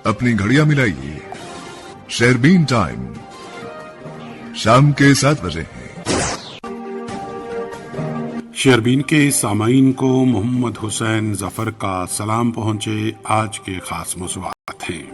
अपनी घड़ियां मिलाइए, शेरबीन टाइम शाम के 7 बजे है। शेरबीन के सामाईन को मोहम्मद हुसैन जफर का सलाम पहुंचे। आज के खास मौज़ूआत हैं।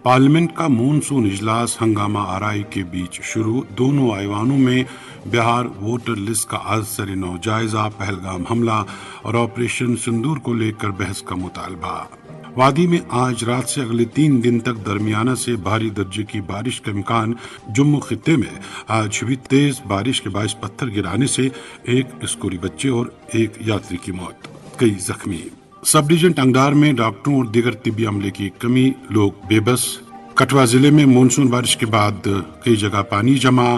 पार्लियामेंट का मानसून इजलास हंगामा आराई के बीच शुरू। दोनों ऐवानों में बिहार वोटर लिस्ट का आज सरे नौ जायजा, पहलगाम हमला और ऑपरेशन सिंदूर को लेकर बहस का मुतालबा। वादी में आज रात से अगले 3 दिन तक दरमियाना से भारी दर्जे की बारिश का इम्कान। जम्मू खित्ते में आज हुई तेज बारिश के बायस पत्थर गिराने से एक स्कूली बच्चे और एक यात्री की मौत, कई जख्मी। सब डिवीजन टंगडार में डॉक्टरों और दीगर तिब्बी अमले की कमी, लोग बेबस। कठुआ जिले में मानसून बारिश के बाद कई जगह पानी जमा।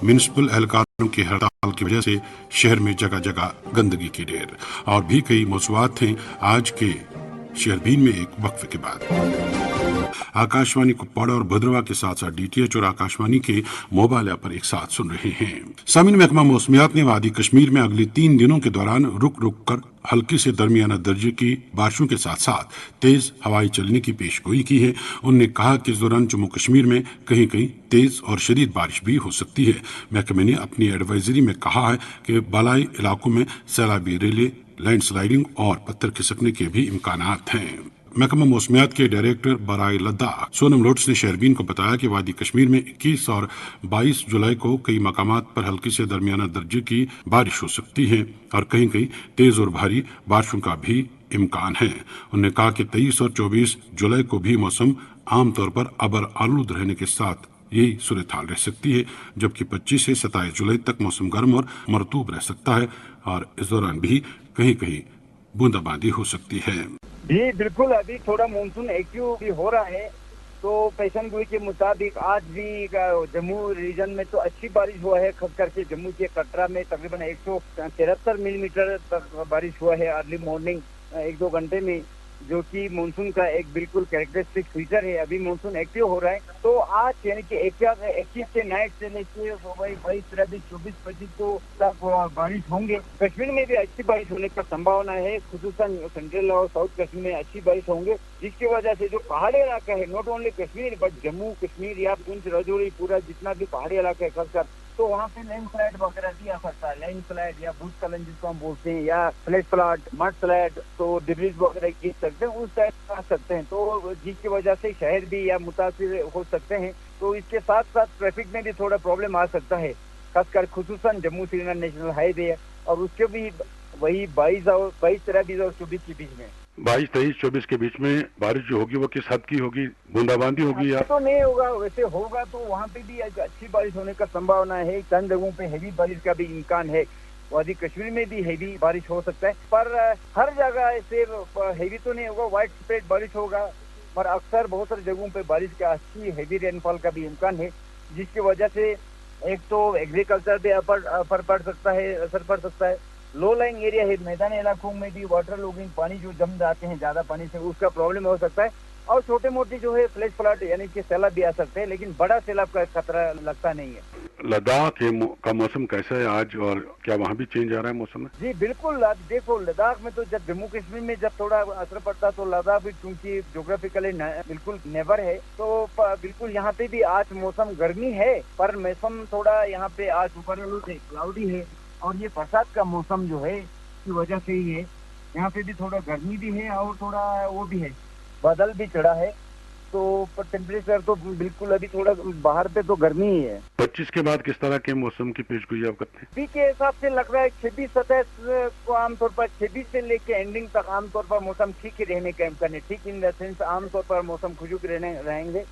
म्युनिसिपल एहलकारों की हड़ताल की वजह से शहर में जगह जगह गंदगी की ढेर। और भी कई मौज़ूआत हैं आज के शेरबीन में एक वक्फे के बाद। आकाशवाणी कुपवाड़ा और भद्रवा के साथ साथ डीटीएच और आकाशवाणी के मोबाइल ऐप पर एक साथ सुन रहे हैं। सामीन महकमा मौसमियात ने वादी कश्मीर में अगले 3 दिनों के दौरान रुक रुक कर हल्की से दरमियाना दर्जे की बारिशों के साथ साथ तेज हवाएं चलने की पेशगोई की है। उन्होंने कहा कि इस दौरान जम्मू कश्मीर में कहीं कहीं तेज और शदीद बारिश भी हो सकती है। महकमे ने अपनी एडवाइजरी में कहा है कि बालाई इलाकों में सैलाबी रेले, लैंडस्लाइडिंग और पत्थर खिसकने के भी इम्कानात हैं। महकमा मौसमियात के डायरेक्टर बराए लद्दाख सोनम लोट्स ने शेरबीन को बताया कि वादी कश्मीर में 21 और 22 जुलाई को कई मकामात पर हल्की से दरमियाना दर्जे की बारिश हो सकती है और कहीं कहीं तेज और भारी बारिशों का भी इम्कान है। उन्होंने कहा कि 23 और 24 जुलाई को भी मौसम आमतौर पर अबर आलूद रहने के साथ यही सूरत हाल रह सकती है, जबकि 25 से 27 जुलाई तक मौसम गर्म और मरतूब रह सकता है और इस दौरान भी कहीं कहीं बूंदाबांदी हो सकती है। जी बिल्कुल, अभी थोड़ा मानसून एक्टिव भी हो रहा है। तो पेशन गोई के मुताबिक आज भी जम्मू रीजन में तो अच्छी बारिश हुआ है। खास करके जम्मू के कटरा में तकरीबन 173 मिलीमीटर तक बारिश हुआ है अर्ली मॉर्निंग 1-2 घंटे में, जो कि मानसून का एक बिल्कुल कैरेक्टरिस्टिक फीचर है। अभी मानसून एक्टिव हो रहा है। तो आज यानी कि 21 से नाइट से लेके 22, 23, 24, 25 को तक बारिश होंगे। कश्मीर में भी अच्छी बारिश होने का संभावना है, खुसूसन सेंट्रल और साउथ कश्मीर में अच्छी बारिश होंगे, जिसकी वजह से जो पहाड़ी इलाका है, not only Kashmir but Jammu Kashmir या पुंछ राजौरी पूरा जितना भी पहाड़ी इलाका है खासकर, तो वहाँ पे लैंडस्लाइड वगैरह भी आ सकता है। लैंडस्लाइड या भूस्खलन जिसको हम बोलते हैं, या फ्लैट फ्लड, मड स्लाइड, तो डिब्रीज वगैरह गिर सकते हैं, उस टाइप आ सकते हैं। तो जिसकी वजह से शहर भी या मुतासिर हो सकते हैं। तो इसके साथ साथ ट्रैफिक में भी थोड़ा प्रॉब्लम आ सकता है, खासकर खुसूसन जम्मू श्रीनगर नेशनल हाईवे और उसके भी वही 22, 23 और 24 के बीच में 22, 23, 24 के बीच में बारिश जो होगी वो किस हद की होगी? बूंदाबांदी होगी या तो नहीं होगा? वैसे होगा तो वहाँ पे भी अच्छी बारिश होने का संभावना है। चंद जगहों पे हेवी बारिश का भी इम्कान है। वादी कश्मीर में भी हेवी बारिश हो सकता है, पर हर जगह ऐसे हेवी तो नहीं होगा, वाइड स्प्रेड बारिश होगा। पर अक्सर बहुत सारी जगहों पे बारिश का अच्छी हेवी रेनफॉल का भी इम्कान है, जिसकी वजह से एक तो एग्रीकल्चर पे असर पड़ सकता है। लो लाइन एरिया है, मैदानी इलाकों में भी वाटर लॉगिंग, पानी जो जम जाते हैं ज्यादा पानी से, उसका प्रॉब्लम हो सकता है। और छोटे मोटे जो है फ्लैश फ्लड यानी कि सैलाब भी आ सकते हैं, लेकिन बड़ा सैलाब का खतरा लगता नहीं है। लद्दाख का मौसम कैसा है आज, और क्या वहाँ भी चेंज आ रहा है मौसम में? जी बिल्कुल, आप देखो लद्दाख में तो जब जम्मू कश्मीर में जब थोड़ा असर पड़ता तो लद्दाख भी चूंकि ज्योग्राफिकली बिल्कुल नेबर है, तो बिल्कुल यहाँ पे भी आज मौसम गर्मी है, पर मौसम थोड़ा यहाँ पे आज ऊपर क्लाउडी है और ये बरसात का मौसम जो है की वजह से ही है। यहाँ पे भी थोड़ा गर्मी भी है और थोड़ा वो भी है, बादल भी चढ़ा है। तो पर टेम्परेचर तो बिल्कुल अभी थोड़ा बाहर पे तो गर्मी ही है। 25 के बाद किस तरह के मौसम की पेशगोई आप करते हैं? अभी के हिसाब से लग रहा है 26-27 को आमतौर पर 26 से लेके एंडिंग तक आमतौर पर मौसम ठीक ही रहने का इम्कान है। ठीक इन द सेंस आमतौर पर मौसम खुशक रहेंगे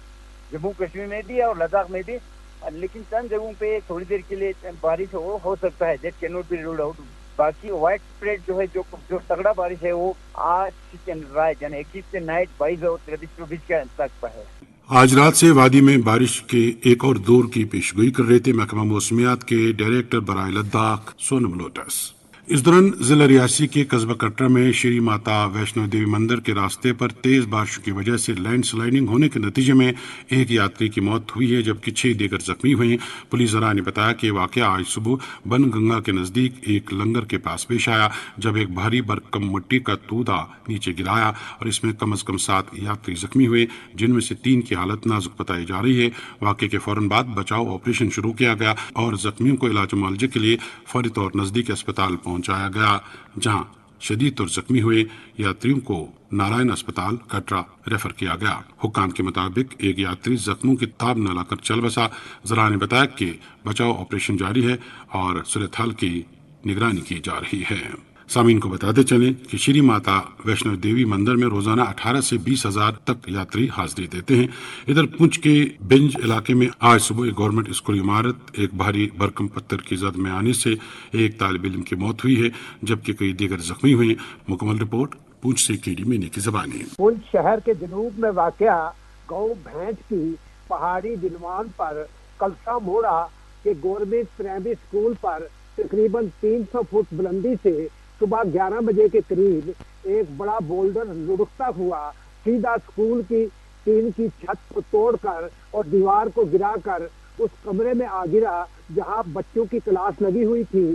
जम्मू कश्मीर में भी और लद्दाख में भी, लेकिन चंद जगहों पे थोड़ी देर के लिए बारिश हो सकता है, that can not be ruled out. बाकी वाइड स्प्रेड जो है जो तगड़ा बारिश है वो आज रात यानी 21 से नाइट 22 और 23-24 के तक पर है। आज रात से वादी में बारिश के एक और दौर की पेशगोई कर रहे थे महकमा मौसमियात के डायरेक्टर बराए लद्दाख सोनम लोटस। اس دوران ضلع ریاسی کے قصبہ کٹرا میں شری ماتا ویشنو دیوی مندر کے راستے پر تیز بارشوں کی وجہ سے لینڈ سلائڈنگ ہونے کے نتیجے میں ایک یاتری کی موت ہوئی ہے جبکہ 6 دیگر زخمی ہوئے ہیں۔ پولیس ذرائع نے بتایا کہ واقعہ آج صبح بن گنگا کے نزدیک ایک لنگر کے پاس پیش آیا جب ایک بھاری بھرکم مٹی کا تودا نیچے گرایا اور اس میں کم از کم 7 یاتری زخمی ہوئے جن میں سے 3 کی حالت نازک بتائی جا رہی ہے۔ واقعے کے فوراً بعد بچاؤ آپریشن شروع کیا گیا اور زخمیوں کو علاج معالجے کے لیے فوری طور نزدیکی اسپتال پہنچایا گیا جہاں شدید طور زخمی ہوئے یاتریوں کو نارائن اسپتال کٹرا ریفر کیا گیا۔ حکام کے مطابق ایک یاتری زخموں کی تاب نہ لا کر چل بسا۔ ذرائع نے بتایا کہ بچاؤ آپریشن جاری ہے اور صورتحال کی نگرانی کی جا رہی ہے۔ سامعین کو بتاتے چلیں کہ شری ماتا ویشنو دیوی مندر میں روزانہ 18 سے 20 ہزار تک یاتری حاضری دیتے ہیں۔ ادھر پونچھ کے بنج علاقے میں آج صبح ایک گورنمنٹ اسکول عمارت ایک بھاری بھرکم پتھر کی زد میں آنے سے ایک طالب علم کی موت ہوئی ہے جبکہ کئی دیگر زخمی ہوئے ہیں۔ مکمل رپورٹ پونچھ سے KD مینی کی زبانی۔ پونچھ شہر کے جنوب میں واقع گاؤں بھینچ کی پہاڑی ڈلوان پر کلسا موڑا کے گورنمنٹ پرائمری اسکول پر تقریباً 300 فٹ بلندی سے صبح 11 بجے کے قریب ایک بڑا بولڈر لڑکتا ہوا سیدھا اسکول کی ٹین کی چھت کو توڑ کر اور دیوار کو گرا کر اس کمرے میں آ گرا جہاں بچوں کی کلاس لگی ہوئی تھی،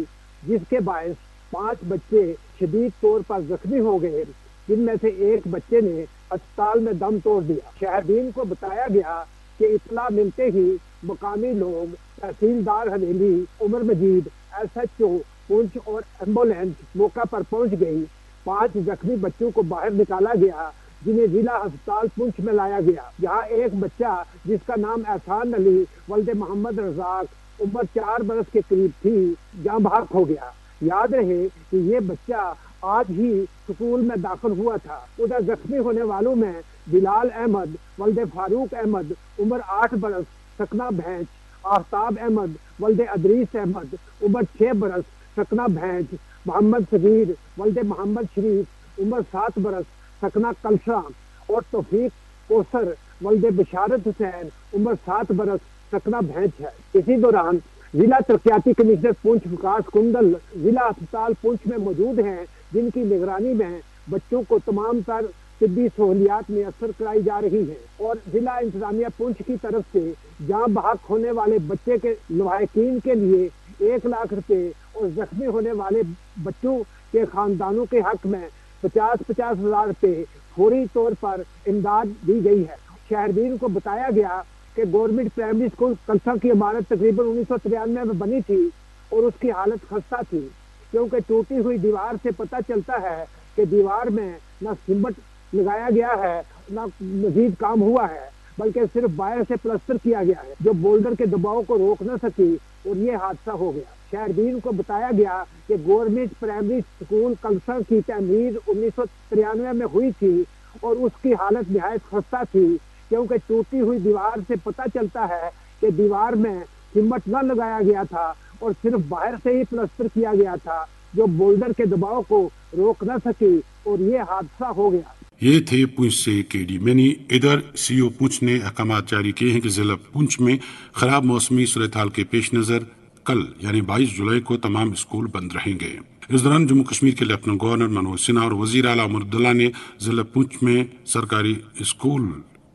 جس کے باعث 5 بچے شدید طور پر زخمی ہو گئے جن میں سے ایک بچے نے اسپتال میں دم توڑ دیا۔ شہرین کو بتایا گیا کہ اطلاع ملتے ہی مقامی لوگ تحصیلدار حویلی عمر مجید SHO پونچھ اور ایمبولینس موقع پر پہنچ گئی۔ 5 زخمی بچوں کو باہر نکالا گیا جنہیں ضلع ہسپتال پونچھ میں لایا گیا، جہاں ایک بچہ جس کا نام احسان علی ولد محمد رزاق عمر 4 برس کے قریب تھی جاں بحق ہو گیا۔ یاد رہے کہ یہ بچہ آج ہی سکول میں داخل ہوا تھا۔ ادھر زخمی ہونے والوں میں بلال احمد ولد فاروق احمد عمر 8 برس سکنا بھینچ، آفتاب احمد ولد ادریس احمد عمر 6 برس سکنا بھینچ، محمد صغیر ولد محمد شریف عمر 7 برس سکنا کلشا اور توفیق کوثر ولد بشارت حسین عمر 7 برس سکنا بھینچ ہے۔ اسی دوران ضلع ترقیاتی کمشنر پونچھ وکاس کنڈل ضلع ہسپتال پونچھ میں موجود ہیں جن کی نگرانی میں بچوں کو تمام تر طبی سہولیات میسر کرائی جا رہی ہیں اور ضلع انتظامیہ پونچھ کی طرف سے جاں بحق ہونے والے بچے کے لواحقین کے لیے 1 لاکھ روپے اور زخمی ہونے والے بچوں کے خاندانوں کے حق میں 50,000 روپے فوری طور پر امداد دی گئی ہے۔ شہرین کو بتایا گیا کہ گورنمنٹ پرائمری اسکول کلسا کی عمارت تقریباً 1993 میں بنی تھی اور اس کی حالت خستہ تھی کیونکہ ٹوٹی ہوئی دیوار سے پتہ چلتا ہے کہ دیوار میں نہ سمنٹ لگایا گیا ہے نہ مزید کام ہوا ہے بلکہ صرف باہر سے پلسٹر کیا گیا ہے جو بولڈر کے دباؤ کو روک نہ سکی اور یہ حادثہ ہو گیا۔ شہرین کو بتایا گیا کہ گورنمنٹ پرائمری اسکول کلسا کی تعمیر 1993 میں ہوئی تھی اور اس کی حالت نہایت خستہ تھی کیونکہ ٹوٹی ہوئی دیوار سے پتہ چلتا ہے کہ دیوار میں سمنٹ نہ لگایا گیا تھا اور صرف باہر سے ہی پلسٹر کیا گیا تھا جو بولڈر کے دباؤ کو روک نہ سکی اور یہ حادثہ ہو گیا۔ یہ تھے پونچھ سے KD مینی۔ ادھر CO پونچھ نے احکامات جاری کیے ہیں کہ ضلع پونچھ میں خراب موسمی صورتحال کے پیش نظر کل یعنی 22 جولائی کو تمام اسکول بند رہیں گے۔ اس دوران جموں کشمیر کے لیفٹننٹ گورنر منوج سنہا اور وزیر اعلیٰ عمر عبداللہ نے ضلع پونچھ میں سرکاری اسکول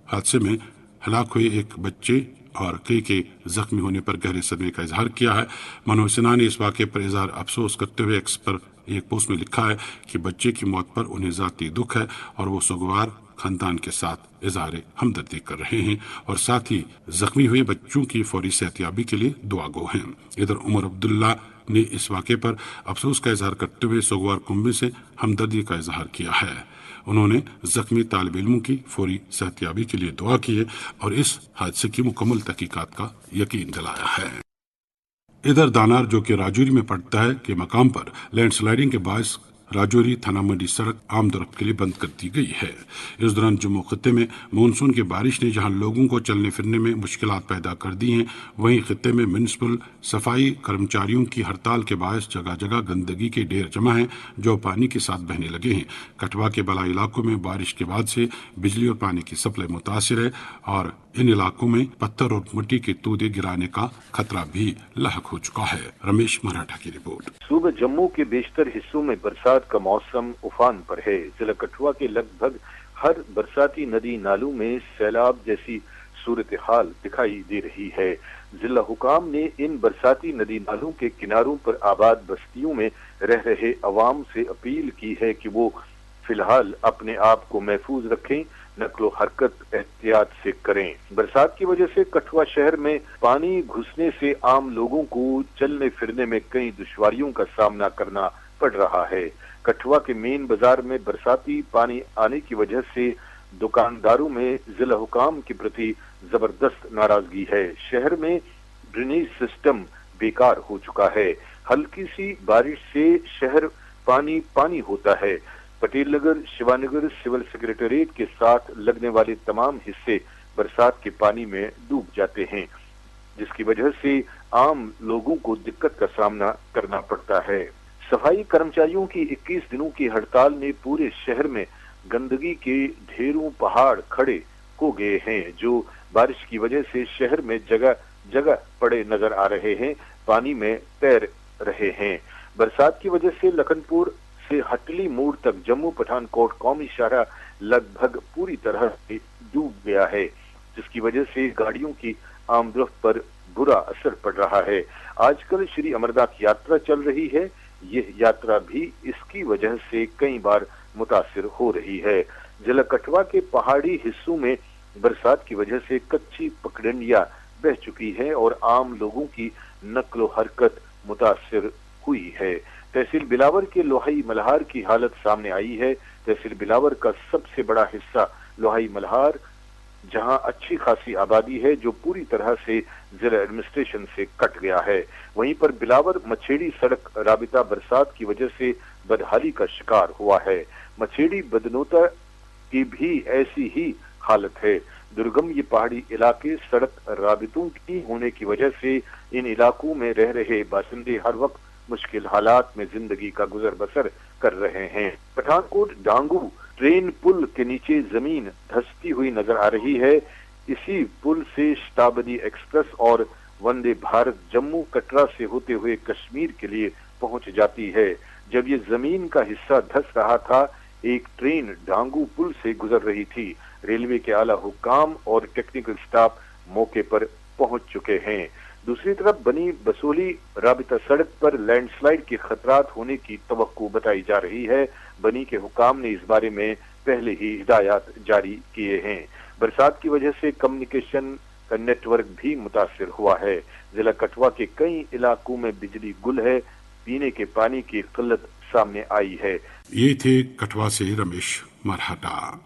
حادثے میں ہلاک ہوئے ایک بچے اور کئی کے زخمی ہونے پر گہرے صدمے کا اظہار کیا ہے۔ منوج سنہا نے اس واقعے پر اظہار افسوس کرتے ہوئے ایکس پر ایک پوسٹ میں لکھا ہے کہ بچے کی موت پر انہیں ذاتی دکھ ہے اور وہ سوگوار خاندان کے ساتھ اظہار ہمدردی کر رہے ہیں اور ساتھ ہی زخمی ہوئے بچوں کی فوری صحتیابی کے لیے دعا گو ہیں۔ ادھر عمر عبداللہ نے اس واقعے پر افسوس کا اظہار کرتے ہوئے سوگوار کنبے سے ہمدردی کا اظہار کیا ہے۔ انہوں نے زخمی طالب علموں کی فوری صحتیابی کے لیے دعا کی ہے اور اس حادثے کی مکمل تحقیقات کا یقین دلایا ہے۔ ادھر دانار جو کہ راجوری میں پڑتا ہے کے مقام پر لینڈ سلائڈنگ کے باعث राजौरी थाना मंडी सड़क आमदरफ्त के लिए बंद कर दी गई है। इस दौरान जम्मू खत्ते में मानसून की बारिश ने जहां लोगों को चलने फिरने में मुश्किलात पैदा कर दी हैं, वहीं खत्ते में म्युनिसिपल सफाई कर्मचारियों की हड़ताल के बायस जगह जगह गंदगी के ढेर जमा हैं, जो पानी के साथ बहने लगे हैं। कठवा के बला इलाकों में बारिश के बाद से बिजली और पानी की सप्लाई मुतासिर है और इन इलाकों में पत्थर और मिट्टी के तूदे गिराने का खतरा भी लाहक हो चुका है। रमेश मराठा की रिपोर्ट। सूबे जम्मू के बेशतर हिस्सों में बरसात का मौसम उफान पर है। जिला कठुआ के लगभग हर बरसाती नदी नालों में सैलाब जैसी सूरत हाल दिखाई दे रही है। जिला हुकाम ने इन बरसाती नदी नालों के किनारों पर आबाद बस्तियों में रह रहे अवाम से अपील की है कि वो फिलहाल अपने आप को महफूज रखें, नकलो हरकत एहतियात से करें। बरसात की वजह से कठुआ शहर में पानी घुसने से आम लोगों को चलने फिरने में कई दुश्वारियों का सामना करना पड़ रहा है। कठुआ के मेन बाजार में बरसाती पानी आने की वजह से दुकानदारों में जिला हुकाम के प्रति जबरदस्त नाराजगी है। शहर में ड्रेनेज सिस्टम बेकार हो चुका है। हल्की सी बारिश से शहर पानी पानी होता है। पटेल नगर, शिवानगर, सिविल सेक्रेटरीट के साथ लगने वाले तमाम हिस्से बरसात के पानी में डूब जाते हैं, जिसकी वजह से आम लोगों को दिक्कत का सामना करना पड़ता है। सफाई कर्मचारियों की 21 दिनों की हड़ताल ने पूरे शहर में गंदगी के ढेरों पहाड़ खड़े हो गए हैं, जो बारिश की वजह से शहर में जगह जगह पड़े नजर आ रहे हैं, पानी में तैर रहे हैं। बरसात की वजह से लखनपुर से हटली मोड़ तक जम्मू पठानकोट कौमी शाहरा लगभग पूरी तरह से डूब गया है, जिसकी वजह से गाड़ियों की आमदरफ्त पर बुरा असर पड़ रहा है। आजकल श्री अमरनाथ यात्रा चल रही है, यह यात्रा भी इसकी वजह से कई बार मुतासिर हो रही है। जिला कठवा के पहाड़ी हिस्सों में बरसात की वजह से कच्ची पगडंडियां बह चुकी है और आम लोगों की नक्लो हरकत मुतासिर हुई है। तहसील बिलावर के लोहाई मल्हार की हालत सामने आई है। तहसील बिलावर का सबसे बड़ा हिस्सा लोहाई मल्हार, जहां अच्छी खासी आबादी है, जो पूरी तरह से जिला एडमिनिस्ट्रेशन से कट गया है। वहीं पर बिलावर मछेड़ी सड़क राबिता बरसात की वजह से बदहाली का शिकार हुआ है। मछेड़ी बदनोता की भी ऐसी ही हालत है। दुर्गम ये पहाड़ी इलाके सड़क राबितों की होने की वजह से इन इलाकों में रह रहे बासिंदे हर वक्त मुश्किल हालात में जिंदगी का गुजर बसर कर रहे हैं। पठानकोट डांगू ट्रेन पुल के नीचे जमीन धंसती हुई नजर आ रही है। इसी पुल से शताब्दी एक्सप्रेस और वंदे भारत जम्मू कटरा से होते हुए कश्मीर के लिए पहुंच जाती है। जब ये जमीन का हिस्सा धंस रहा था, एक ट्रेन डांगू पुल से गुजर रही थी। रेलवे के आला हुकाम और टेक्निकल स्टाफ मौके पर पहुंच चुके हैं। दूसरी तरफ बनी बसोली राबिता सड़क पर लैंडस्लाइड के खतरात होने की तवक्को बताई जा रही है। बनी के हुकाम ने इस बारे में पहले ही हिदायत जारी किए हैं। बरसात की वजह से कम्युनिकेशन का नेटवर्क भी मुतासिर हुआ है। जिला कठवा के कई इलाकों में बिजली गुल है। पीने के पानी की किल्लत सामने आई है। ये थे कठवा से रमेश मरहटा।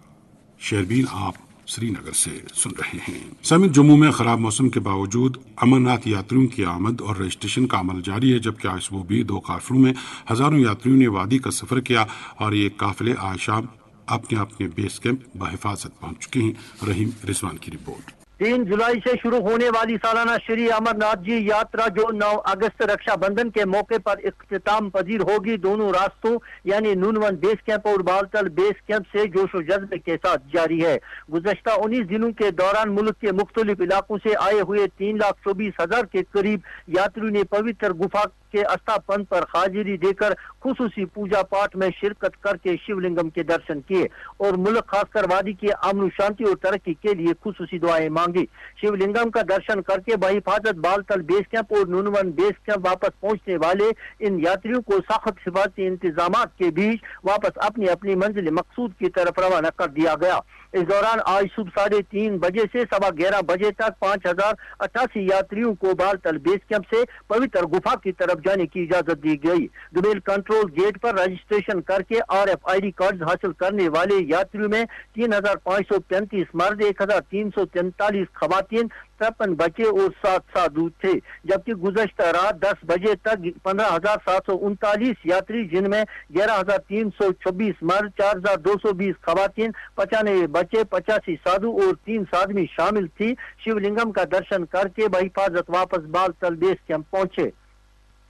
शेरबीन आप श्रीनगर से सुन रहे हैं। समिट जम्मू में खराब मौसम के बावजूद अमरनाथ यात्रियों की आमद और रजिस्ट्रेशन का अमल जारी है, जबकि आज सुबह भी 2 काफिलों में हजारों यात्रियों ने वादी का सफर किया और ये काफिले आज शाम अपने अपने बेस कैंप बहिफाजत पहुंच चुके हैं। रहीम रिजवान की रिपोर्ट। 3 जुलाई से शुरू होने वाली सालाना श्री अमरनाथ जी यात्रा जो 9 अगस्त रक्षाबंधन के मौके पर इख्तिताम पजीर होगी, दोनों रास्तों यानी नूनवन बेस कैंप और बालतल बेस कैंप से जोश व जज्बे के साथ जारी है। गुज़श्ता 19 दिनों के दौरान मुल्क के मुख्तलिफ इलाकों से आए हुए 3,24,000 के करीब यात्रियों ने पवित्र गुफा के अस्थापन पर हाजिरी देकर खुसूसी पूजा पाठ में शिरकत करके शिवलिंगम के दर्शन किए और मुल्क खासकर वादी की अमन शांति और तरक्की के लिए खुसूसी दुआएं मांगी। शिवलिंगम का दर्शन करके बहिफाजत बालतल बेस कैंप और नूनवन बेस कैंप वापस पहुंचने वाले इन यात्रियों को सख्त हिफाजती इंतजाम के बीच वापस अपनी अपनी मंजिल मकसूद की तरफ रवाना कर दिया गया। इस दौरान आज सुबह 3:30 बजे से 11:15 बजे तक 5,088 यात्रियों को बालतल बेस कैंप से पवित्र गुफा की तरफ طرف जाने की इजाजत दी गई। दुमेल कंट्रोल गेट पर रजिस्ट्रेशन करके RFID कार्ड हासिल करने वाले यात्रियों में 3,535 मर्द, 1,343 खवातीन, 53 बच्चे और 7 साधु थे, जबकि गुज़श्ता रात 10 बजे तक 15,739 यात्री, जिनमें 11,326 मर्द, 4,220 खवातीन, 95 बच्चे, 85 साधु और 3 साध्वी शामिल थी, शिवलिंगम का दर्शन करके बहिफाजत वापस बालतल बेस कैंप पहुंचे।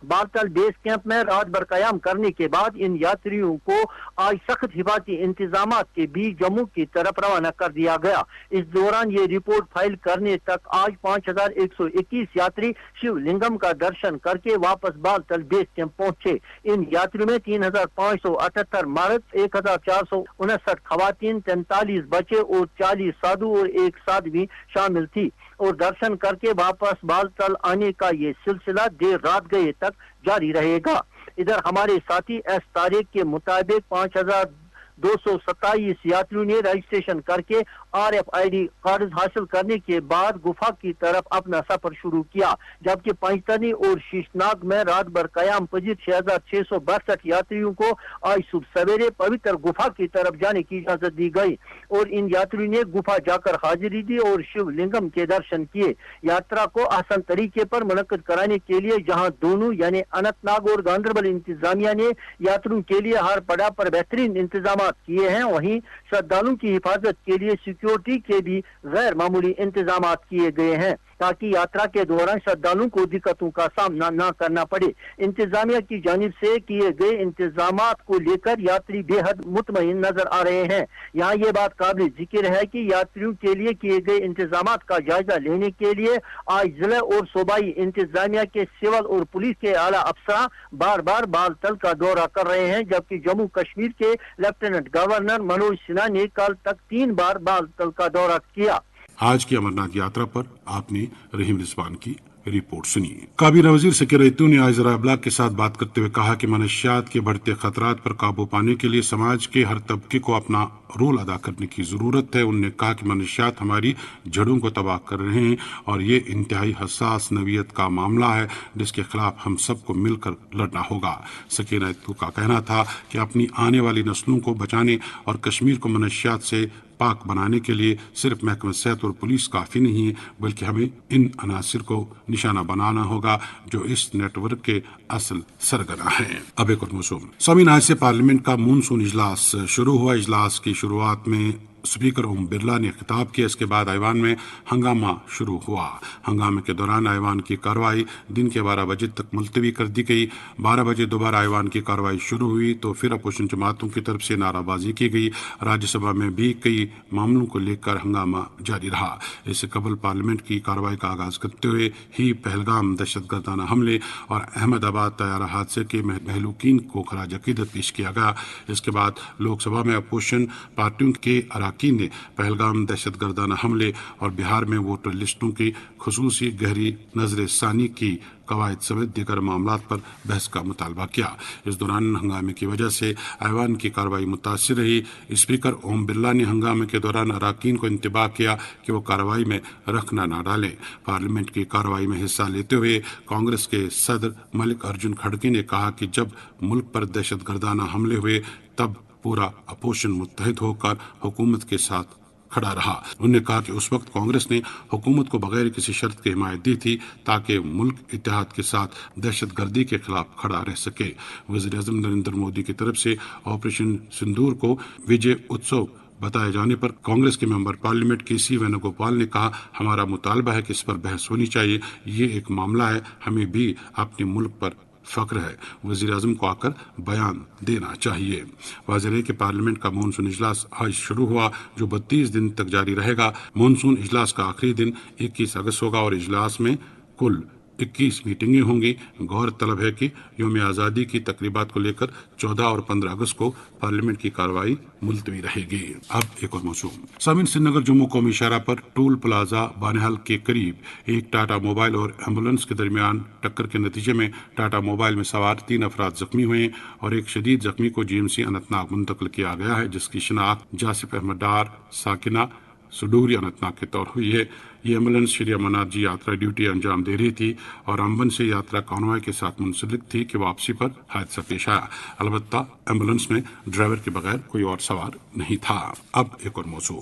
बालतल बेस कैंप में रात भर कयाम करने के बाद इन यात्रियों को आज सख्त हिफाजती इंतजामात के बीच जम्मू की तरफ रवाना कर दिया गया। इस दौरान ये रिपोर्ट फाइल करने तक आज 5,121 यात्री शिवलिंगम का दर्शन करके वापस बालतल बेस कैंप पहुंचे। इन यात्रियों में 3,578 मर्द, 1,459 खवातीन, 43 बच्चे और 40 साधु और 1 साध्वी शामिल थी और दर्शन करके वापस बालतल आने का ये सिलसिला देर रात गए तक जारी रहेगा। इधर हमारे साथी एस तारिक के मुताबिक 5,227 यात्रियों ने रजिस्ट्रेशन करके RFID कार्ड हासिल करने के बाद गुफा की तरफ अपना सफर शुरू किया, जबकि पंचतनी और शीशनाग में रात भर कयाम पजीर 6,662 यात्रियों को आज सुबह सवेरे पवित्र गुफा की तरफ जाने की इजाजत दी गई और इन यात्रियों ने गुफा जाकर हाजिरी दी और शिवलिंगम के दर्शन किए। यात्रा को आसान तरीके पर मुनक्किद कराने के लिए जहां दोनों यानी अनंतनाग और गांधरबल इंतजामिया ने यात्रियों के लिए हर पड़ाव पर बेहतरीन इंतजाम किए हैं, वहीं श्रद्धालुओं की हिफाजत के लिए सिक्योरिटी के भी गैर मामूली इंतजाम किए गए हैं ताकि यात्रा के दौरान श्रद्धालुओं को दिक्कतों का सामना न करना पड़े। इंतजामिया की जानिब से किए गए इंतजाम को लेकर यात्री बेहद मुतमईन नजर आ रहे हैं। यहाँ ये बात काबिल जिक्र है कि यात्रियों के लिए किए गए इंतजाम का जायजा लेने के लिए आज जिला और सूबाई इंतजामिया के सिविल और पुलिस के आला अफसर बार बार बालतल का दौरा कर रहे हैं, जबकि जम्मू कश्मीर के लेफ्टिनेंट गवर्नर मनोज सिन्हा ने कल तक 3 बार बालतल का दौरा किया। आज की अमरनाथ यात्रा पर आपने रहीम रिजवान की रिपोर्ट सुनी। काबीना वजीर सकीर रैतू ने आज ज़रा अबलाग के साथ बात करते हुए कहा कि मनशियात के बढ़ते खतरात पर काबू पाने के लिए समाज के हर तबके को अपना रोल अदा करने की जरूरत है। उन्होंने कहा कि मनशियात हमारी जड़ों को तबाह कर रहे हैं और ये इंतहाई हसास नवीयत का मामला है जिसके खिलाफ हम सबको मिलकर लड़ना होगा। सकीर रैतू का कहना था कि अपनी आने वाली नस्लों को बचाने और कश्मीर को मनशियात से पाक बनाने के लिए सिर्फ महकमा सेहत और पुलिस काफ़ी नहीं है, बल्कि हमें इन अनासिर को निशाना बनाना होगा जो इस नेटवर्क के असल सरगना हैं। अब एक और मौसूम सामीन, आज से पार्लियामेंट का मानसून इजलास शुरू हुआ। इजलास की शुरुआत में स्पीकर ओम बिरला ने खिताब किया। इसके बाद ऐवान में हंगामा शुरू हुआ। हंगामे के दौरान ऐवान की कार्रवाई दिन के 12 बजे तक मुलतवी कर दी गई। 12 बजे दोबारा ऐवान की कार्रवाई शुरू हुई तो फिर अपोजिशन जमातों की तरफ से नाराबाजी की गई। राज्यसभा में भी कई मामलों को लेकर हंगामा जारी रहा। इससे कबल पार्लियामेंट की कार्रवाई का आगाज करते हुए ही पहलगाम दहशतगर्दाना हमले और अहमदाबाद तैयारा हादसे के महलूकीन को खराज अकीदत पेश किया गया। इसके बाद लोकसभा में अपोजिशन पार्टियों के अरकान ने पहलगाम दहशतगर्दाना हमले और बिहार में वोटर लिस्टों की खुसूसी गहरी नजर सानी की कवायद समेत दीगर मामलात पर बहस का मुतालबा किया। इस दौरान हंगामे की वजह से ऐवान की कार्रवाई मुतासिर रही। स्पीकर ओम बिरला ने हंगामे के दौरान अरकान को इंतबाह किया कि वो कार्रवाई में रखना ना डालें। पार्लियामेंट की कार्रवाई में हिस्सा लेते हुए कांग्रेस के सदर मल्लिकार्जुन खड़गे ने कहा कि जब मुल्क पर दहशतगर्दाना हमले हुए तब पूरा अपोजिशन मुत्तहिद होकर हुकूमत के साथ खड़ा रहा। उन्होंने कहा कि उस वक्त कांग्रेस ने हुकूमत को बगैर किसी शर्त की हिमायत दी थी ताकि मुल्क इत्तेहाद के साथ दहशतगर्दी के खिलाफ खड़ा रह सके। वज़ीर-ए-आज़म नरेंद्र मोदी की तरफ से ऑपरेशन सिंदूर को विजय उत्सव बताए जाने पर कांग्रेस के मेंबर पार्लियामेंट KC वेणुगोपाल ने कहा, हमारा मुतालबा है कि इस पर बहस होनी चाहिए। ये एक मामला है, हमें भी अपने मुल्क पर फख्र है। वज़ीर आज़म को आकर बयान देना चाहिए। वाज़ेह है कि पार्लियामेंट का मानसून इजलास आज शुरू हुआ जो 32 दिन तक जारी रहेगा। मानसून इजलास का आखिरी दिन 21 अगस्त होगा और इजलास में कुल 21 मीटिंगें होंगी। गौरतलब है कि यौम आज़ादी की तकरीबात को लेकर 14 और 15 अगस्त को पार्लियामेंट की कार्रवाई मुलतवी रहेगी। अब एक और मौसूम सामीन, श्रीनगर जम्मू कौमी शाहराह पर टोल प्लाजा बानिहाल के करीब एक टाटा मोबाइल और एम्बुलेंस के दरमियान टक्कर के नतीजे में टाटा मोबाइल में सवार 3 अफराद जख्मी हुए और एक शदीद जख्मी को GMC अनंतनाग मुंतकिल किया गया है, जिसकी शिनाख्त जासिफ अहमद डार, साकिना सुडूर या अनंतनाग के तौर हुई है। ये एम्बुलेंस श्री अमरनाथ जी यात्रा ड्यूटी अंजाम दे रही थी और अंबन से यात्रा कॉन्वॉय के साथ मुंसलिक थी कि वापसी पर हादसा पेश आया। अलबत्ता एम्बुलेंस में ड्राइवर के बगैर कोई और सवार नहीं था। अब एक और मौजू।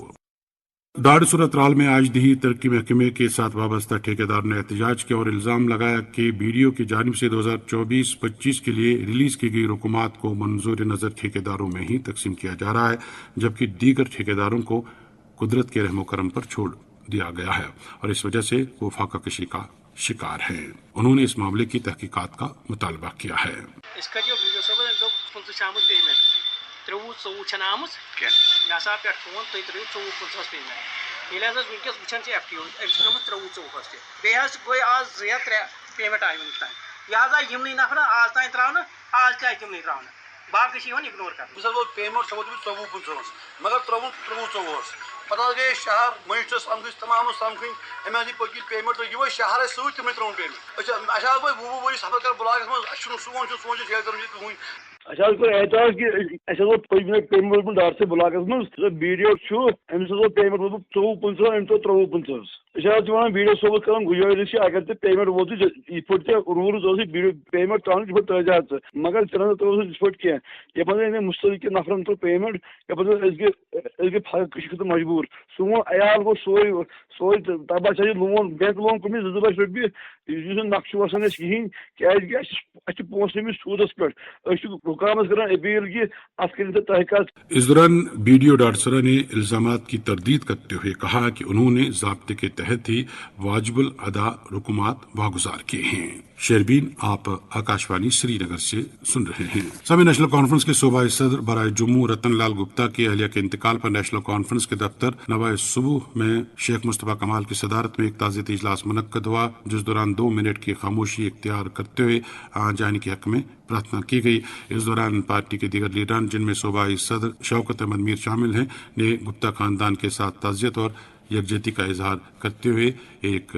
दाड़ सूरत राल में आज दही तरक्की महकमे के साथ वाबस्ता ठेकेदार ने एहतजाज किया और इल्जाम लगाया कि बीडीओ की जानिब से 2024-25 के लिए रिलीज की गई रकूमात को मंजूर नजर ठेकेदारों में ही तकसीम किया जा रहा है, जबकि दीगर ठेकेदारों को कुदरत के रहमो करम पर छोड़ दिया गया है और इस वजह से वो फाका कशी का शिकार है। उन्होंने इस मामले की तहकीकात का मुतालबा किया है। इसका जो वीडियो सब पेमेंट 23-24 आम मे पे फोन तुम 24-25 पेमेंट ये वनकस वुचान एफ टी 23-24 बे गई आज 2-3 पेमेंट आई वनक यह आई यमन नफर आज तान त्रा आज तक तम त्रा बाकी इग्नोर कर पेमेंट 24-25 मगर 23-24 पता गए शहर मजिस्ट्रेट समझ तमाम समझ अमे पकि पेमेंट तो ये शहर सत तम त्रो पेमेंट वो वो सफर कर ब्लाक मज सोच कहें एहताज कि पेमेंट डार से ब्लाकस मज बीडीओ अमिस पेमेंट वोत 24-25 अम तो 23-25 वन बीडीओ सोबस कर गुजारिश अगर ते पेमेंट वोत पे रूल्स बीडीओ पेमेंट ट्रांस तजाद मगर इन पे ये मुस्तक नफरन तो पेमेंट ये फर्क तो मजबूर सोन अयाल गो सोई तबा लोन बैंक लोन कोम 2 लाख रुपये नक्श वसान कहें क्या पोस सूदस पे हुकामस कर अपील कि तहकीकात। इस दौरान बीडीओ डाडसरा ने इल्जामात की तरदीद करते हुए कहा कि उन्होंने ज़ाब्ते के तहत ही वाजिबुल अदा रुकुमात वागुजार किए हैं। शेरबीन आप आकाशवाणी श्रीनगर से सुन रहे हैं। सभी नेशनल कॉन्फ्रेंस के सूबाई सदर बराए जम्मू रतन लाल गुप्ता की अहलिया के इंतकाल पर नेशनल कॉन्फ्रेंस के दफ्तर नवाए सुबह में शेख मुस्तफा कमाल की सदारत में एक ताज़ियती इजलास मुनक्कद हुआ, जिस दौरान 2 मिनट की खामोशी इख्तियार करते हुए जाने के हक में प्रार्थना की गई। इस दौरान पार्टी के दीगर लीडरान, जिनमें सूबाई सदर शौकत अहमद मीर शामिल हैं, ने गुप्ता खानदान के साथ ताज़ियत और यकजहती का इजहार करते हुए एक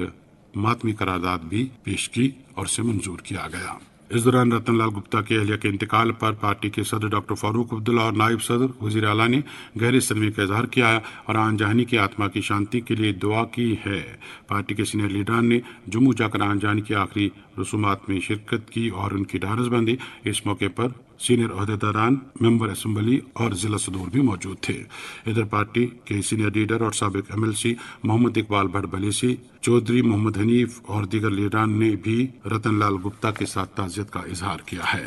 मातमी करारदाद भी पेश की और उसे मंजूर किया गया। इस दौरान रतन लाल गुप्ता के अहलिया के इंतकाल पर पार्टी के सदर डॉक्टर फारूक अब्दुल्ला और नायब सदर वजीर आला ने गहरे सदमे का इजहार किया और आन जहानी की आत्मा की शांति के लिए दुआ की है। पार्टी के सीनियर लीडरान ने जम्मू जाकर आन जहानी की आखिरी रसूमात में शिरकत की और उनकी ढारस बंदी। इस मौके पर सीनियर अहदेदारान, मेंबर असम्बली और जिला सदूर भी मौजूद थे। इधर पार्टी के सीनियर लीडर और साबिक एमएलसी मोहम्मद इकबाल भट्ट बलेसी, चौधरी मोहम्मद हनीफ और दीगर लीडरान ने भी रतन लाल गुप्ता के साथ ताज़ियत का इजहार किया है।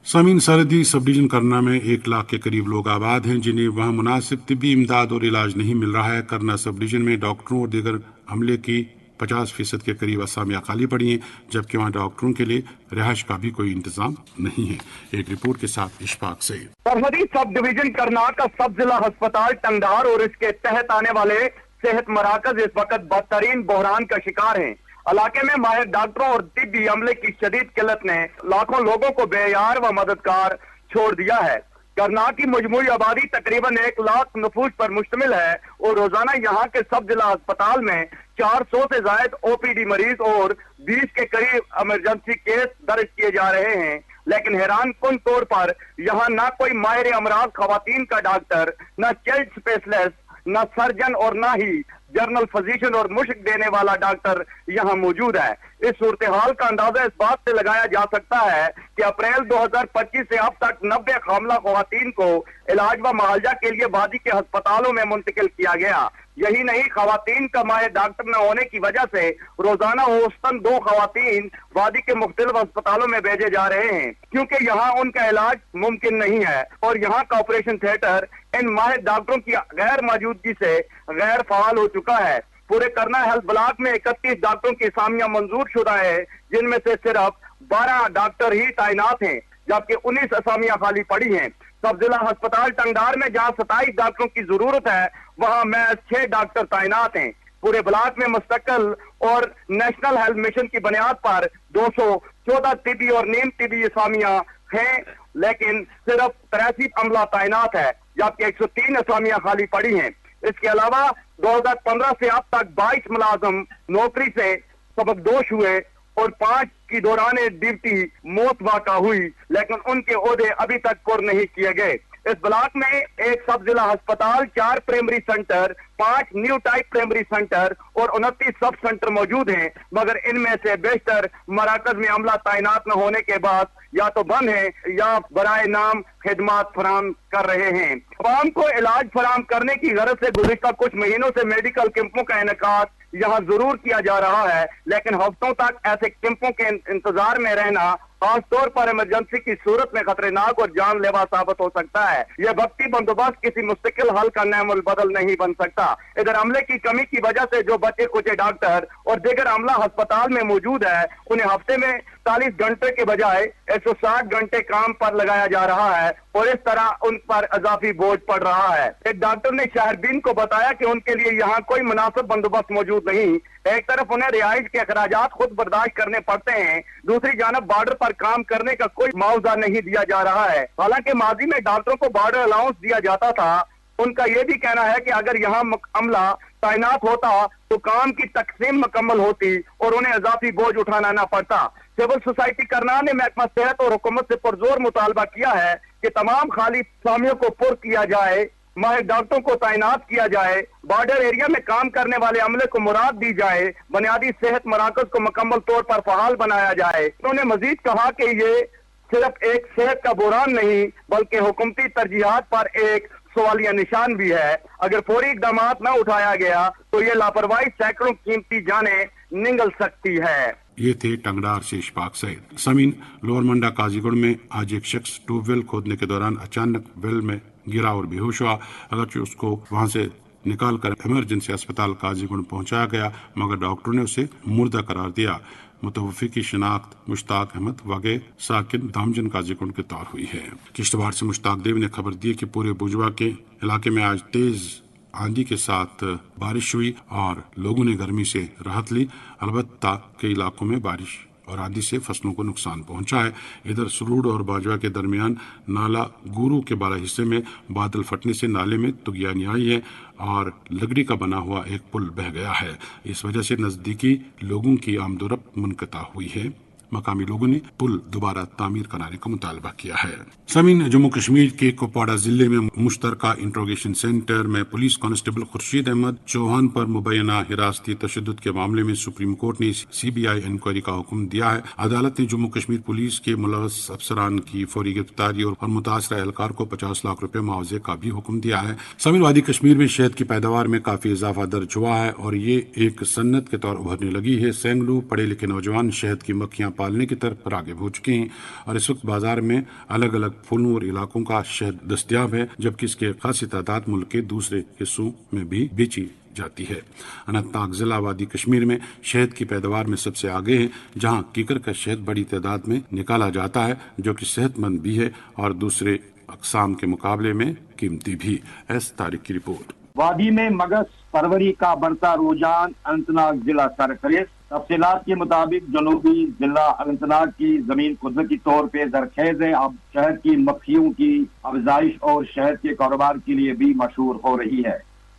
सामीन, सरहदी सब डिवीजन करना में 1 लाख के करीब लोग आबाद हैं जिन्हें वहां मुनासिब तिब्बी इमदाद और इलाज नहीं मिल रहा है। करना सब डिवीजन में डॉक्टरों और दीगर अमले की 50% के करीब असामियां खाली पड़ी हैं, जबकि वहां डॉक्टरों के लिए रिहाइश का भी कोई इंतजाम नहीं है। एक रिपोर्ट के साथ इशफाक से। सरहदी सब डिवीजन करनाल का सब जिला अस्पताल टंगधार और इसके तहत आने वाले सेहत मराकज इस वक्त बदतरीन बहरान का शिकार हैं। इलाके में माहिर डॉक्टरों और तिब्बी अमले की शदीद किल्लत ने लाखों लोगों को बेयार व मददगार छोड़ दिया है। करनाल की मजमूई आबादी तकरीबन 1 लाख नफूस पर मुश्तमिल है और रोजाना यहाँ के सब जिला अस्पताल में 400 से जायद ओपीडी मरीज और 20 के करीब इमरजेंसी केस दर्ज किए जा रहे हैं। लेकिन हैरान कुन तौर पर यहाँ ना कोई माहिर अमराज खवातीन का डॉक्टर, न चाइल्ड स्पेशलिस्ट, न सर्जन और न ही जनरल फिजिशियन और मुश्क देने वाला डॉक्टर यहाँ मौजूद है। इस सूरत हाल का अंदाजा इस बात से लगाया जा सकता है कि अप्रैल 2025 से अब तक 90 हामला खवातीन को इलाज व मुआवजा के लिए वादी के अस्पतालों में मुंतकिल किया गया। यही नहीं, खवातीन का माहिर डॉक्टर न होने की वजह से रोजाना औसतन 2 खवातीन वादी के मुख्तलिफ अस्पतालों में भेजे जा रहे हैं, क्योंकि यहाँ उनका इलाज मुमकिन नहीं है और यहाँ का ऑपरेशन थिएटर इन माहिर डॉक्टरों की गैर मौजूदगी से गैर फाल हो चुका है। पूरे करना हेल्थ ब्लॉक में 31 डॉक्टरों की असामियां मंजूर शुदा है, जिनमें से सिर्फ 12 डॉक्टर ही तैनात हैं, जबकि 19 असामियां खाली पड़ी हैं। सब जिला अस्पताल टंगधार में जहां 27 डॉक्टरों की जरूरत है, वहां महज 6 डॉक्टर तैनात हैं। पूरे ब्लॉक में मुस्तकिल और नेशनल हेल्थ मिशन की बुनियाद पर 214 तिबी और नीम तिबी असामियां हैं, लेकिन सिर्फ 83 अमला तैनात है, जबकि 103 असामियां खाली पड़ी हैं। इसके अलावा 2015 से अब तक 22 मुलाजम नौकरी से सबकदोश हुए और 5 की दौरान ड्यूटी मौत वाक़ा हुई, लेकिन उनके ओहदे अभी तक पुर नहीं किए गए। اس بلاک میں ایک سب ضلع ہسپتال، 4 primary centre, 5 new type primary centre اور 29 سب سینٹر موجود ہیں، مگر ان میں سے بیشتر مراکز میں عملہ تعینات نہ ہونے کے بعد یا تو بند ہیں یا برائے نام خدمات فراہم کر رہے ہیں۔ عوام کو علاج فراہم کرنے کی غرض سے گزشتہ کچھ مہینوں سے میڈیکل کیمپوں کا انعقاد یہاں ضرور کیا جا رہا ہے، لیکن ہفتوں تک ایسے کیمپوں کے انتظار میں رہنا خاص طور پر ایمرجنسی کی صورت میں خطرناک اور جان لیوا ثابت ہو سکتا ہے۔ یہ وقتی بندوبست کسی مستقل حل کا نعم البدل نہیں بن سکتا۔ ادھر عملے کی کمی کی وجہ سے جو بچے کچے ڈاکٹر اور دیگر عملہ ہسپتال میں موجود ہے، انہیں ہفتے میں 40 گھنٹے کے بجائے 160 گھنٹے کام پر لگایا جا رہا ہے اور اس طرح ان پر اضافی بوجھ پڑ رہا ہے۔ ایک ڈاکٹر نے شہربین کو بتایا کہ ان کے لیے یہاں کوئی مناسب بندوبست موجود نہیں۔ ایک طرف انہیں رہائش کے اخراجات خود برداشت کرنے پڑتے ہیں، دوسری جانب بارڈر پر کام کرنے کا کوئی معاوضہ نہیں دیا جا رہا ہے۔ حالانکہ ماضی میں ڈاکٹروں کو بارڈر الاؤنس دیا جاتا تھا، ان کا یہ بھی کہنا ہے کہ اگر یہاں عملہ تعینات ہوتا تو کام کی تقسیم مکمل ہوتی اور انہیں اضافی بوجھ اٹھانا نہ پڑتا۔ سول سوسائٹی کرنال نے محکمہ صحت اور حکومت سے پرزور مطالبہ کیا ہے کہ تمام خالی اسامیوں کو پر کیا جائے، ماہر ڈاکٹروں کو تعینات کیا جائے، بارڈر ایریا میں کام کرنے والے عملے کو مراد دی جائے، بنیادی صحت مراکز کو مکمل طور پر فعال بنایا جائے۔ انہوں نے مزید کہا کہ یہ صرف ایک صحت کا بحران نہیں بلکہ حکومتی ترجیحات پر ایک سوالیہ نشان بھی ہے۔ اگر فوری اقدامات نہ اٹھایا گیا تو یہ لاپرواہی سینکڑوں قیمتی جانیں نگل سکتی ہے۔ یہ تھے ٹنگڈار سے اشفاق سعید۔ سمین لوور منڈا قاضی گڑھ میں آج ایک شخص ٹیوب ویل کھودنے کے دوران اچانک ویل میں گرا اور بے ہوش ہوا، اگرچہ اس کو وہاں سے نکال کر ایمرجنسی اسپتال قاضی گڑھ پہنچایا گیا مگر ڈاکٹروں نے اسے مردہ قرار دیا۔ متوفی کی شناخت مشتاق احمد واقع ساکن دامجن قاضی گڑھ کے طور ہوئی ہے۔ کشتواڑ سے مشتاق دیو نے خبر دی کہ پورے بجوا کے علاقے میں آج تیز آندھی کے ساتھ بارش ہوئی اور لوگوں نے گرمی سے راحت لی، البتہ کئی علاقوں میں بارش اور آندھی سے فصلوں کو نقصان پہنچا ہے۔ ادھر سروڑ اور باجوہ کے درمیان نالا گورو کے بالا حصے میں بادل پھٹنے سے نالے میں تغیانی آئی ہے اور لکڑی کا بنا ہوا ایک پل بہہ گیا ہے۔ اس وجہ سے نزدیکی لوگوں کی آمد و رفت منقطع ہوئی ہے۔ مقامی لوگوں نے پل دوبارہ تعمیر کرانے کا مطالبہ کیا ہے۔ سمین جموں کشمیر کے کپواڑہ ضلع میں مشترکہ انٹروگیشن سینٹر میں پولیس کانسٹیبل خورشید احمد چوہان پر مبینہ حراستی تشدد کے معاملے میں سپریم کورٹ نے CBI انکوائری کا حکم دیا ہے۔ عدالت نے جموں کشمیر پولیس کے ملوث افسران کی فوری گرفتاری اور متاثرہ اہلکار کو 50 لاکھ روپے معاوضے کا بھی حکم دیا ہے۔ سمین وادی کشمیر میں شہد کی پیداوار میں کافی اضافہ درج ہوا ہے اور یہ ایک صنعت کے طور ابھرنے لگی ہے۔ سینکڑوں پڑھے لکھے نوجوان شہد کی مکھیاں پالنے کی طرف راغب ہو چکے ہیں اور اس وقت بازار میں الگ الگ پھولوں اور علاقوں کا شہد دستیاب ہے، جبکہ اس کی خاصی تعداد ملک کے دوسرے حصوں میں بھی بیچی جاتی ہے۔ اننت ناگ ضلع وادی کشمیر میں شہد کی پیداوار میں سب سے آگے ہے، جہاں کیکر کا شہد بڑی تعداد میں نکالا جاتا ہے جو کہ صحت مند بھی ہے اور دوسرے اقسام کے مقابلے میں قیمتی بھی۔ ایس طارق کی رپورٹ۔ وادی میں مگس پروری کا بڑھتا رجحان اننت ناگ ضلع سرفہرست۔ تفصیلات کے مطابق جنوبی ضلع اننت ناگ کی زمین قدرتی طور پہ زرخیز ہے، اب شہد کی مکھیوں کی افزائش اور شہد کے کاروبار کے لیے بھی مشہور ہو رہی ہے۔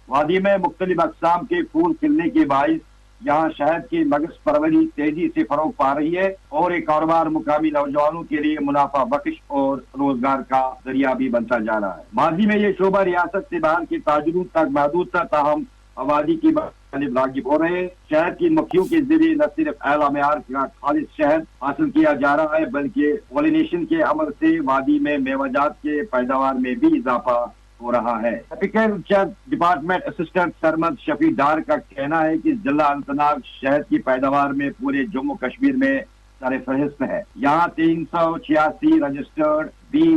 وادی میں مختلف اقسام کے پھول کھلنے کے باعث یہاں شہد کی مگس پروری تیزی سے فروغ پا رہی ہے اور یہ کاروبار مقامی نوجوانوں کے لیے منافع بخش اور روزگار کا ذریعہ بھی بنتا جا رہا ہے۔ ماضی میں یہ شعبہ ریاست سے باہر کے تاجروں تک محدود تھا، تاہم آبادی کی جانب راغب ہو رہے ہیں۔ شہد کی مکھیوں کے ذریعے نہ صرف اعلیٰ معیار کا خالص شہد حاصل کیا جا رہا ہے بلکہ پولینیشن کے عمل سے وادی میں میوہ جات کے پیداوار میں بھی اضافہ ہو رہا ہے۔ ایپیکلچر ڈپارٹمنٹ اسسٹنٹ سرمد شفیع ڈار کا کہنا ہے کہ ضلع اننت ناگ شہد کی پیداوار میں پورے جموں کشمیر میں سر فہرست ہے۔ یہاں 386 رجسٹرڈ بی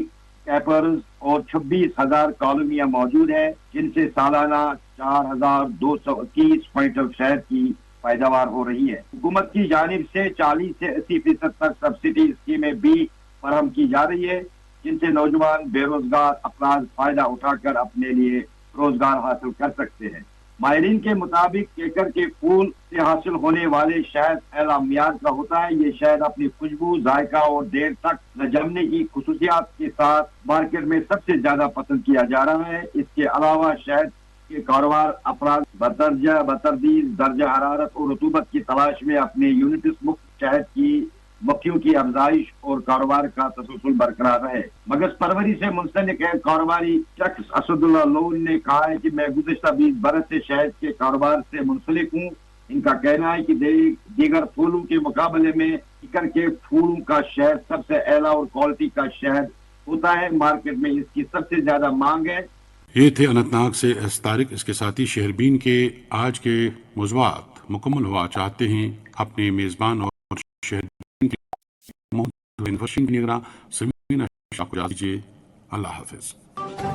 کیپرز اور 26,000 کالونیاں موجود ہیں، جن سے سالانہ 4,221 کوئنٹل شہد کی پیداوار ہو رہی ہے۔ حکومت کی جانب سے 40 سے 80% تک سبسڈی اسکیمیں بھی فراہم کی جا رہی ہے، جن سے نوجوان بے روزگار افراد فائدہ اٹھا کر اپنے لیے روزگار حاصل کر سکتے ہیں۔ ماہرین کے مطابق کیکر کے پھول سے حاصل ہونے والے شہد اعلیٰ معیار کا ہوتا ہے۔ یہ شہد اپنی خوشبو، ذائقہ اور دیر تک نہ جمنے کی خصوصیات کے ساتھ مارکیٹ میں سب سے زیادہ پسند کیا جا رہا ہے۔ اس کے علاوہ شہد کے کاروبار افراد بتدریج درجہ حرارت اور رطوبت کی تلاش میں اپنے یونٹس مفت شہد کی मक्खियों की अफजाइश और कारोबार का तसलसल बरकरार रहे। मगज परवरी से मुंसलिक एक कारोबारी शख्स असदुल्ला लोन ने कहा है कि मैं गुज़िश्ता 20 बरस से शहद के कारोबार से मुंसलिक हूँ। इनका कहना है कि दीगर फूलों के मुकाबले में इकर के फूलों का शहद सबसे एला और क्वालिटी का शहद होता है। मार्केट में इसकी सबसे ज्यादा मांग है। ये थे अनंतनाग से एस तारिक। इसके साथ ही शहरबीन के आज के मौज़ूआत मुकम्मल हुआ। चाहते हैं अपने मेज़बान और शहरबीन के निगरान समीना शाह को इजाज़त दीजिए। अल्लाह हाफ़िज़।